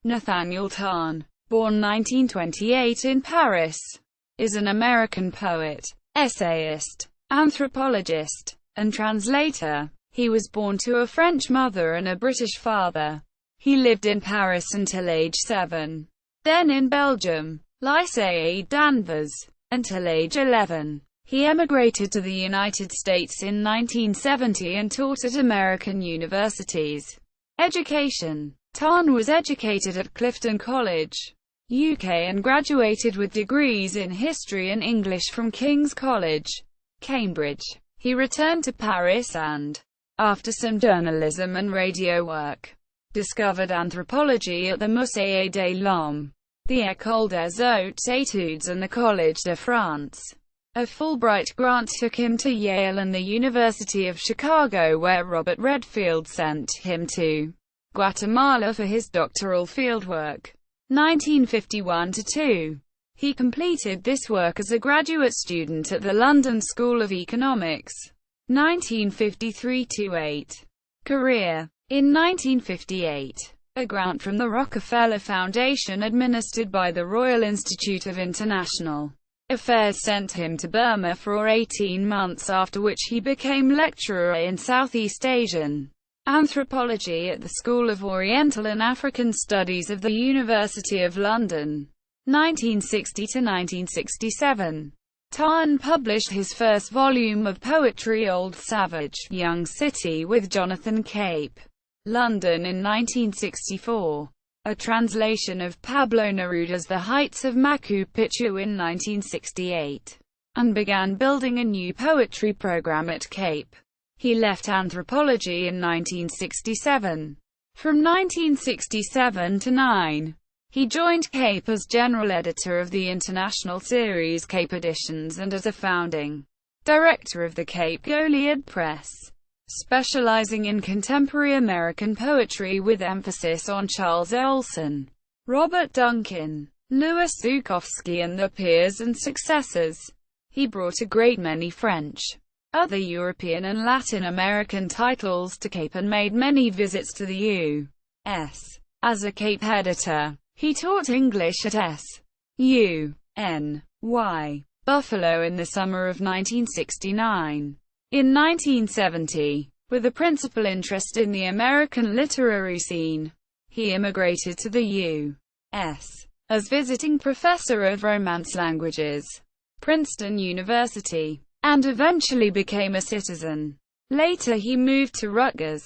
Nathaniel Tarn, born 1928 in Paris, is an American poet, essayist, anthropologist, and translator. He was born to a French mother and a British father. He lived in Paris until age 7, then in Belgium, Lycée Danvers, until age 11. He emigrated to the United States in 1970 and taught at American universities. Education. Tarn was educated at Clifton College, UK, and graduated with degrees in history and English from King's College, Cambridge. He returned to Paris and, after some journalism and radio work, discovered anthropology at the Musée de l'Homme, the École des Hautes Études and the Collège de France. A Fulbright grant took him to Yale and the University of Chicago, where Robert Redfield sent him to Guatemala for his doctoral fieldwork. 1951–2. He completed this work as a graduate student at the London School of Economics. 1953–8. Career. In 1958, a grant from the Rockefeller Foundation administered by the Royal Institute of International Affairs sent him to Burma for 18 months, after which he became lecturer in Southeast Asian anthropology at the School of Oriental and African Studies of the University of London. 1960–1967. Tarn published his first volume of poetry, Old Savage, Young City, with Jonathan Cape, London, in 1964. A translation of Pablo Neruda's The Heights of Machu Picchu in 1968, and began building a new poetry program at Cape. He left anthropology in 1967. From 1967–9, he joined Cape as general editor of the international series Cape Editions and as a founding director of the Cape Goliad Press, specializing in contemporary American poetry with emphasis on Charles Olson, Robert Duncan, Louis Zukofsky, and their peers and successors. He brought a great many French, other European and Latin American titles to Cape and made many visits to the U.S. As a Cape editor, he taught English at S.U.N.Y. Buffalo in the summer of 1969. In 1970, with a principal interest in the American literary scene, he immigrated to the U.S. as visiting professor of Romance languages, Princeton University, and eventually became a citizen. Later he moved to Rutgers.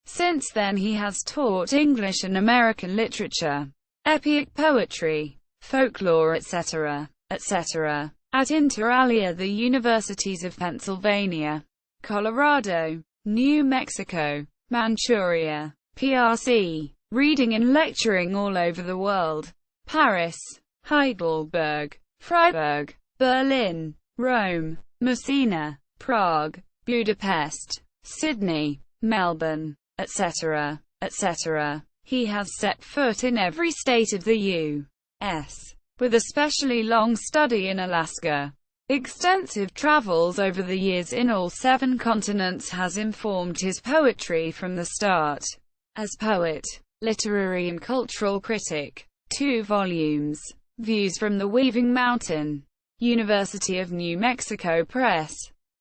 Since then he has taught English and American literature, epic poetry, folklore, etc., etc., at inter alia the universities of Pennsylvania, Colorado, New Mexico, Manchuria, PRC, reading and lecturing all over the world: Paris, Heidelberg, Freiburg, Berlin, Rome, Messina, Prague, Budapest, Sydney, Melbourne, etc., etc. He has set foot in every state of the U.S., with especially long study in Alaska. Extensive travels over the years in all 7 continents has informed his poetry from the start. As poet, literary and cultural critic. 2 volumes. Views from the Weaving Mountain. University of New Mexico Press.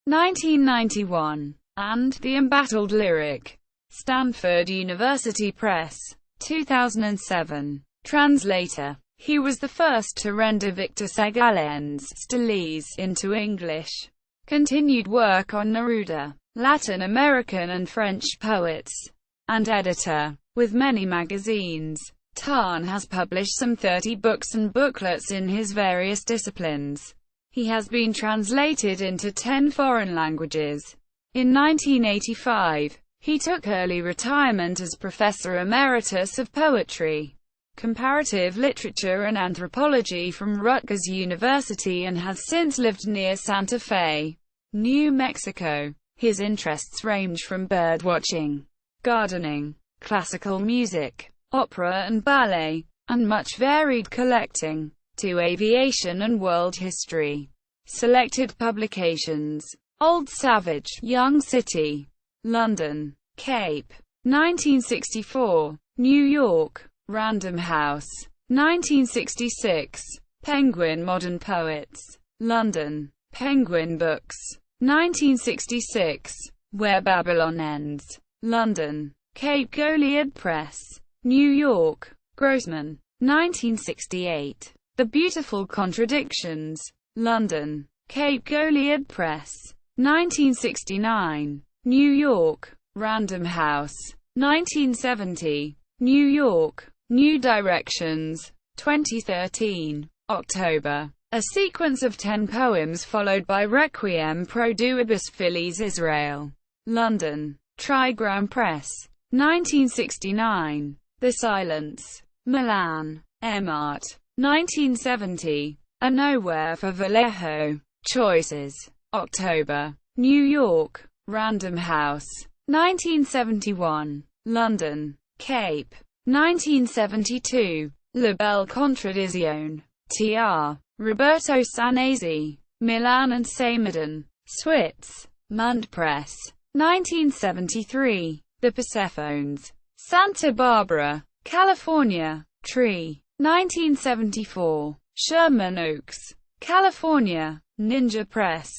1991. And The Embattled Lyric. Stanford University Press. 2007. Translator. He was the first to render Victor Segalen's Stelae into English. Continued work on Neruda, Latin American and French poets, and editor, with many magazines. Tarn has published some 30 books and booklets in his various disciplines. He has been translated into 10 foreign languages. In 1985, he took early retirement as Professor Emeritus of Poetry, Comparative Literature and Anthropology from Rutgers University and has since lived near Santa Fe, New Mexico. His interests range from birdwatching, gardening, classical music, opera and ballet, and much varied collecting, to aviation and world history. Selected publications: Old Savage, Young City, London, Cape, 1964, New York, Random House. 1966. Penguin Modern Poets. London. Penguin Books. 1966. Where Babylon Ends. London. Cape Goliad Press. New York. Grossman. 1968. The Beautiful Contradictions. London. Cape Goliad Press. 1969. New York. Random House. 1970. New York. New Directions. 2013. October. A sequence of 10 poems followed by Requiem pro Duibus Philis Israel. London. Trigram Press. 1969. The Silence. Milan. Emart. 1970. A Nowhere for Vallejo. Choices. October. New York. Random House. 1971. London. Cape. 1972. La Belle Contraddizione. Tr. Roberto Sanesi. Milan and Samaden. Switz. Mund Press. 1973. The Persephones. Santa Barbara, California. Tree. 1974. Sherman Oaks, California. Ninja Press.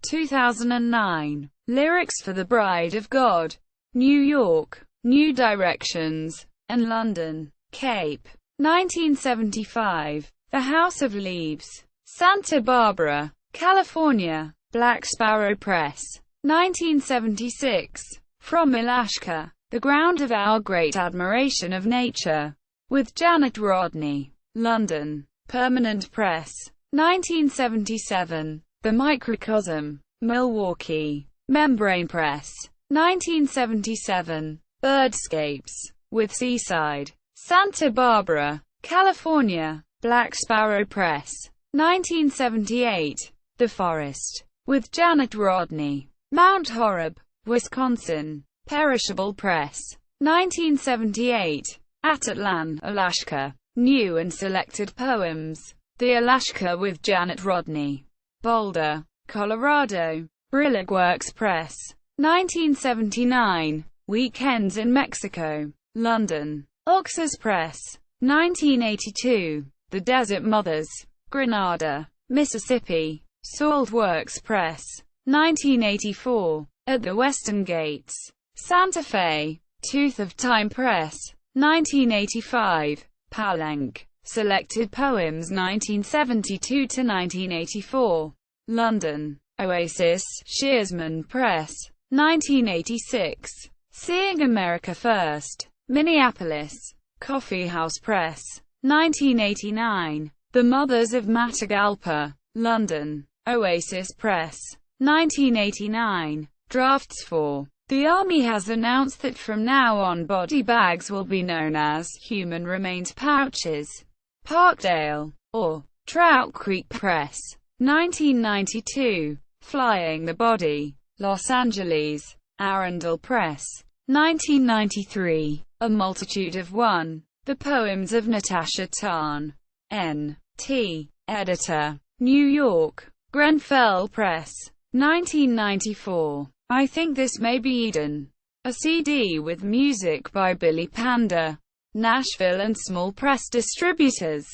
2009. Lyrics for the Bride of God. New York. New Directions. And London. Cape. 1975. The House of Leaves. Santa Barbara, California. Black Sparrow Press. 1976. From Ilashka, the Ground of Our Great Admiration of Nature. With Janet Rodney. London. Permanent Press. 1977. The Microcosm. Milwaukee. Membrane Press. 1977. Birdscapes. With Seaside. Santa Barbara, California. Black Sparrow Press. 1978. The Forest. With Janet Rodney. Mount Horeb, Wisconsin. Perishable Press. 1978. Atitlan, Alaska. New and Selected Poems. The Alaska with Janet Rodney. Boulder, Colorado. Brillig Works Press. 1979. Weekends in Mexico. London. Oxus Press. 1982. The Desert Mothers. Grenada, Mississippi. Salt Works Press. 1984. At the Western Gates. Santa Fe. Tooth of Time Press. 1985. Palenque. Selected Poems 1972 to 1984. London. Oasis. Shearsman Press. 1986. Seeing America First. Minneapolis. Coffee House Press. 1989. The Mothers of Matagalpa. London. Oasis Press. 1989. Drafts 4. The Army has announced that from now on body bags will be known as human remains pouches. Parkdale. Or Trout Creek Press. 1992. Flying the Body. Los Angeles. Arundel Press. 1993. A Multitude of One. The Poems of Nathaniel Tarn. N.T. Editor. New York. Grenfell Press. 1994. I Think This May Be Eden. A CD with music by Billy Panda. Nashville and Small Press Distributors.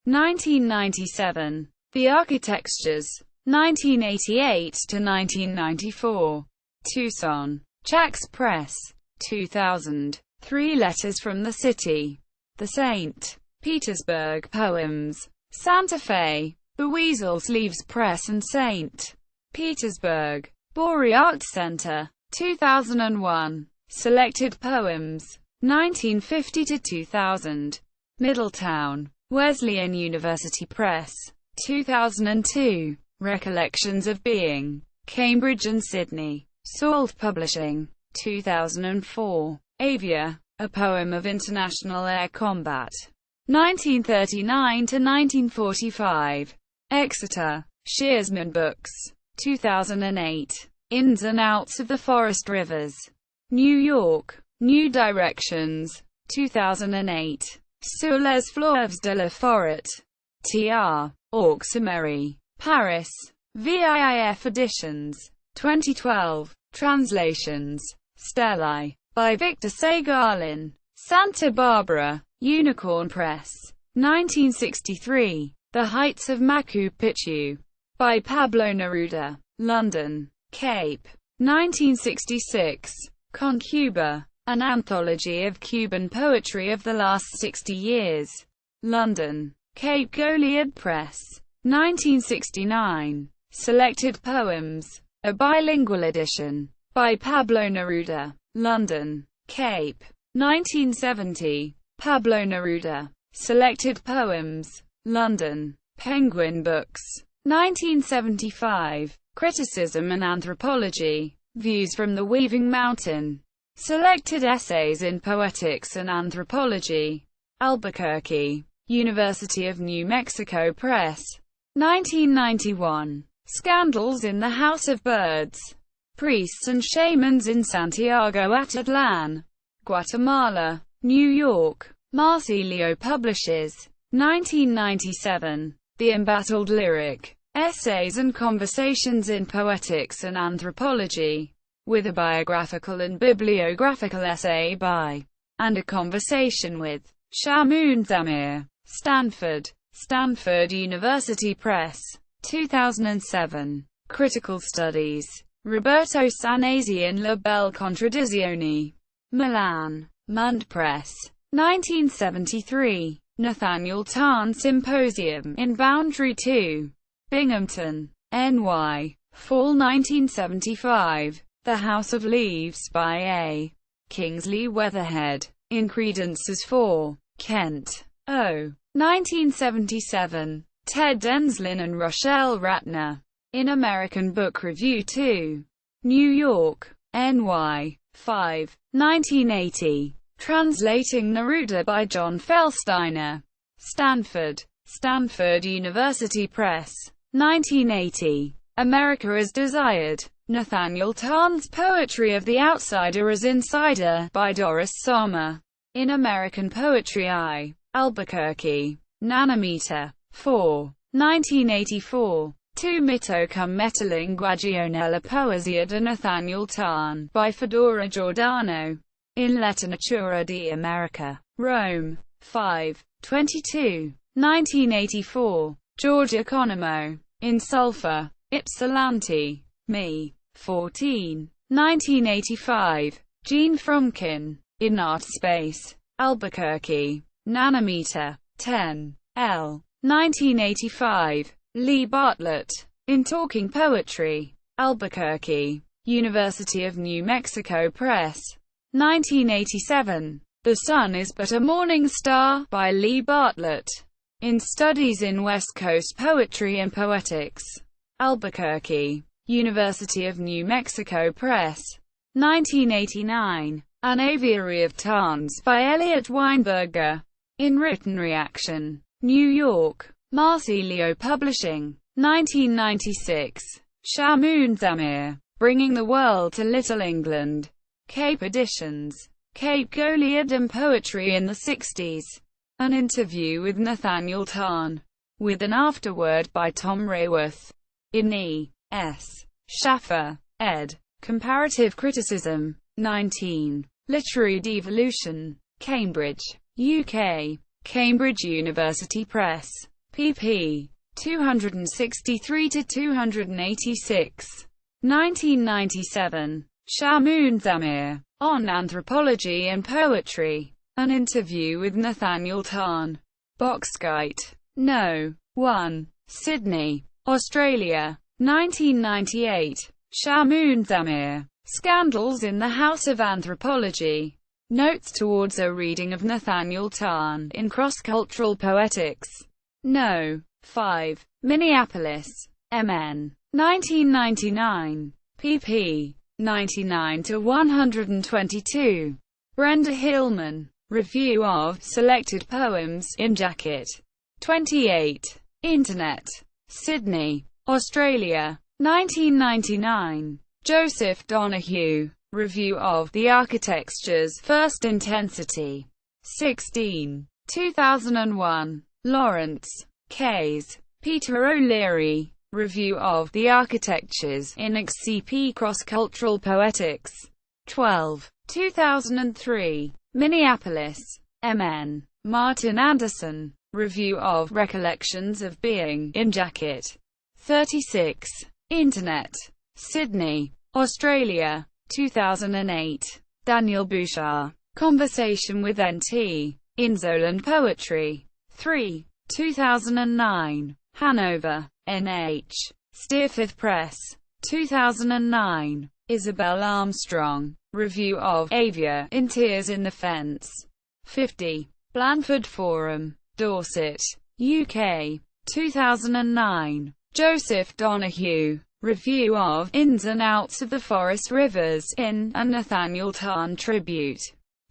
1997. The Architectures. 1988 to 1994. Tucson. Chax Press. 2000. 3 Letters from the City. The St. Petersburg Poems. Santa Fe. The Weasel Sleeves Press and St. Petersburg. Bory Art Center. 2001. Selected Poems. 1950 to 2000. Middletown. Wesleyan University Press. 2002. Recollections of Being. Cambridge and Sydney. Salt Publishing. 2004. Avia. A Poem of International Air Combat. 1939 to 1945. Exeter. Shearsman Books. 2008. Ins and Outs of the Forest Rivers. New York. New Directions. 2008. Sur les fleuves de la forêt. Tr. Auxemery. Paris. VIIF Editions. 2012. Translations. Stellae. By Victor Segalin. Santa Barbara, Unicorn Press. 1963. The Heights of Machu Picchu. By Pablo Neruda. London. Cape. 1966. Con Cuba. An Anthology of Cuban Poetry of the Last 60 Years. London. Cape Goliad Press. 1969. Selected Poems. A bilingual edition. By Pablo Neruda. London. Cape. 1970. Pablo Neruda. Selected Poems. London. Penguin Books. 1975. Criticism and Anthropology. Views from the Weaving Mountain. Selected Essays in Poetics and Anthropology. Albuquerque. University of New Mexico Press. 1991. Scandals in the House of Birds. Priests and Shamans in Santiago Atitlan, Guatemala. New York. Marsilio Publishers. 1997. The Embattled Lyric. Essays and Conversations in Poetics and Anthropology, with a biographical and bibliographical essay by, and a conversation with, Shamoun Zamir. Stanford. Stanford University Press. 2007. Critical Studies. Roberto Sanesi and La Belle Contraddizione. Milan. Mund Press. 1973. Nathaniel Tarn Symposium in Boundary 2. Binghamton, NY. Fall 1975. The House of Leaves by A. Kingsley Weatherhead. In Credences 4. Kent. O. 1977. Ted Denslin and Rochelle Ratner. In American Book Review 2. New York, NY. 5. 1980. Translating Neruda by John Felsteiner. Stanford. Stanford University Press. 1980. America as Desired. Nathaniel Tarn's Poetry of the Outsider as Insider, by Doris Sommer. In American Poetry I. Albuquerque. Nanometer. 4. 1984. Tu mito cum metalinguaggio nella poesia de Nathaniel Tarn, by Fedora Giordano. In Letteratura di America. Rome. 5. 22. 1984. George Economou. In Sulphur. Ypsilanti. Me. 14. 1985. Jean Fromkin. In Art Space. Albuquerque. Nanometer. 10. L. 1985. Lee Bartlett. In Talking Poetry. Albuquerque. University of New Mexico Press. 1987. The Sun is But a Morning Star, by Lee Bartlett. In Studies in West Coast Poetry and Poetics. Albuquerque. University of New Mexico Press. 1989. An Aviary of Tarns, by Elliot Weinberger. In Written Reaction. New York. Marsilio Publishing. 1996. Shamoun Zamir. Bringing the World to Little England. Cape Editions. Cape Goliad and Poetry in the 60s. An interview with Nathaniel Tarn. With an afterword by Tom Rayworth. In E. S. Schaffer. ed. Comparative Criticism. 19. Literary Devolution. Cambridge, UK. Cambridge University Press. pp. 263-286. 1997. Shamoun Zamir. On Anthropology and Poetry. An interview with Nathaniel Tarn. Boxgate. No. 1. Sydney, Australia. 1998. Shamoun Zamir. Scandals in the House of Anthropology. Notes towards a reading of Nathaniel Tarn in Cross-Cultural Poetics. No. 5. Minneapolis. MN. 1999. pp. 99-122. Brenda Hillman. Review of Selected Poems in Jacket. 28. Internet. Sydney, Australia. 1999. Joseph Donahue. Review of The Architecture's First Intensity. 16. 2001. Lawrence. Kays. Peter O'Leary. Review of The Architectures in XCP Cross-Cultural Poetics. 12. 2003. Minneapolis. MN. Martin Anderson. Review of Recollections of Being in Jacket. 36. Internet. Sydney, Australia. 2008. Daniel Bouchard. Conversation with N.T. Inzoland Poetry. 3. 2009. Hanover, N.H. Steerforth Press. 2009. Isabel Armstrong. Review of Avia in Tears in the Fence. 50. Blandford Forum, Dorset, UK. 2009. Joseph Donahue. Review of Ins and Outs of the Forest Rivers in a Nathaniel Tarn Tribute.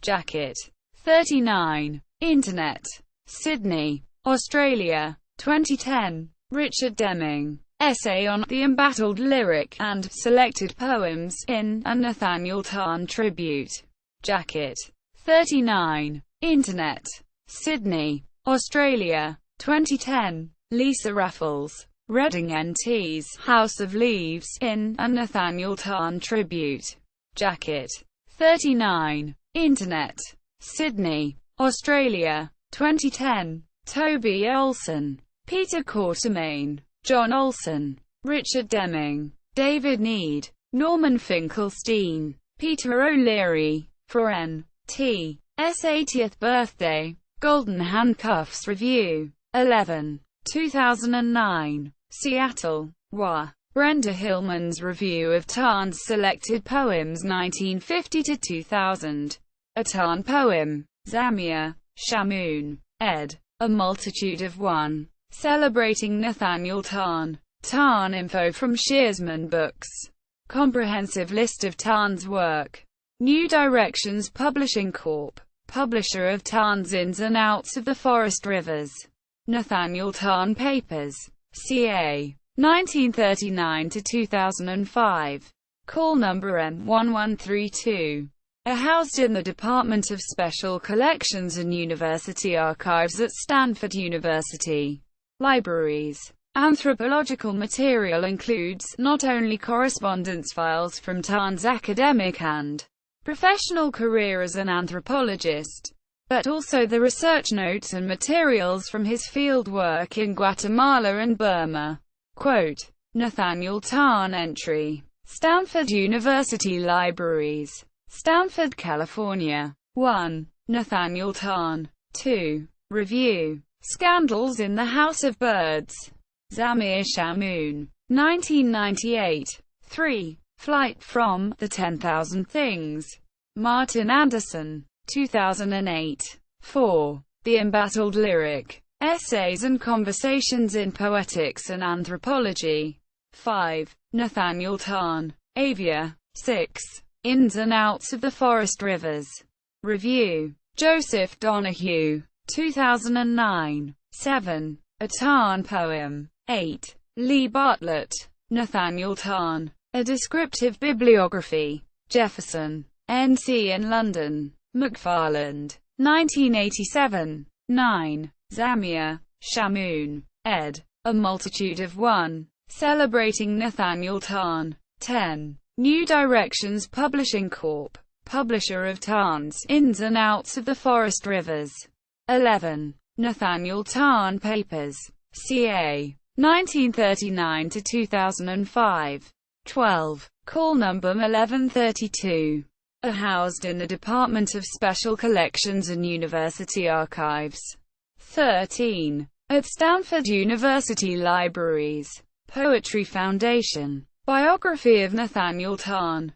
Jacket. 39. Internet. Sydney, Australia. 2010. Richard Deming. Essay on the embattled lyric and selected poems in a Nathaniel Tarn Tribute. Jacket. 39. Internet. Sydney, Australia. 2010. Lisa Raffles. Reading N.T.'s House of Leaves in a Nathaniel Tarn Tribute. Jacket. 39. Internet. Sydney, Australia. 2010. Toby Olson. Peter Quatermain. John Olson. Richard Deming. David Need. Norman Finkelstein. Peter O'Leary. For N.T.'s 80th birthday. Golden Handcuffs Review. 11. 2009. Seattle, WA. Brenda Hillman's Review of Tarn's Selected Poems 1950–2000. A Tarn Poem. Zamir, Shamoun. Ed. A Multitude of One. Celebrating Nathaniel Tarn. Tarn info from Shearsman Books. Comprehensive list of Tarn's work. New Directions Publishing Corp. Publisher of Tarn's Ins and Outs of the Forest Rivers. Nathaniel Tarn Papers. CA. 1939–2005. Call number M1132. Are housed in the Department of Special Collections and University Archives at Stanford University. Libraries. Anthropological material includes not only correspondence files from Tarn's academic and professional career as an anthropologist, but also the research notes and materials from his field work in Guatemala and Burma. Quote, Nathaniel Tarn entry. Stanford University Libraries. Stanford, California. 1. Nathaniel Tarn. 2. Review. Scandals in the House of Birds. Zamir Shamoun. 1998. 3. Flight from the 10,000 Things. Martin Anderson. 2008. 4. The Embattled Lyric. Essays and Conversations in Poetics and Anthropology. 5. Nathaniel Tarn. Avia. 6. Ins and Outs of the Forest Rivers. Review. Joseph Donahue. 2009. 7. A Tarn Poem. 8. Lee Bartlett. Nathaniel Tarn. A Descriptive Bibliography. Jefferson, N.C. in London. McFarland. 1987. 9. Zamir, Shamoun. Ed. A Multitude of One. Celebrating Nathaniel Tarn. 10. New Directions Publishing Corp. Publisher of Tarn's Ins and Outs of the Forest Rivers. 11. Nathaniel Tarn Papers. CA. 1939–2005. 12. Call number 1132. Are housed in the Department of Special Collections and University Archives. 13. At Stanford University Libraries. Poetry Foundation. Biography of Nathaniel Tarn.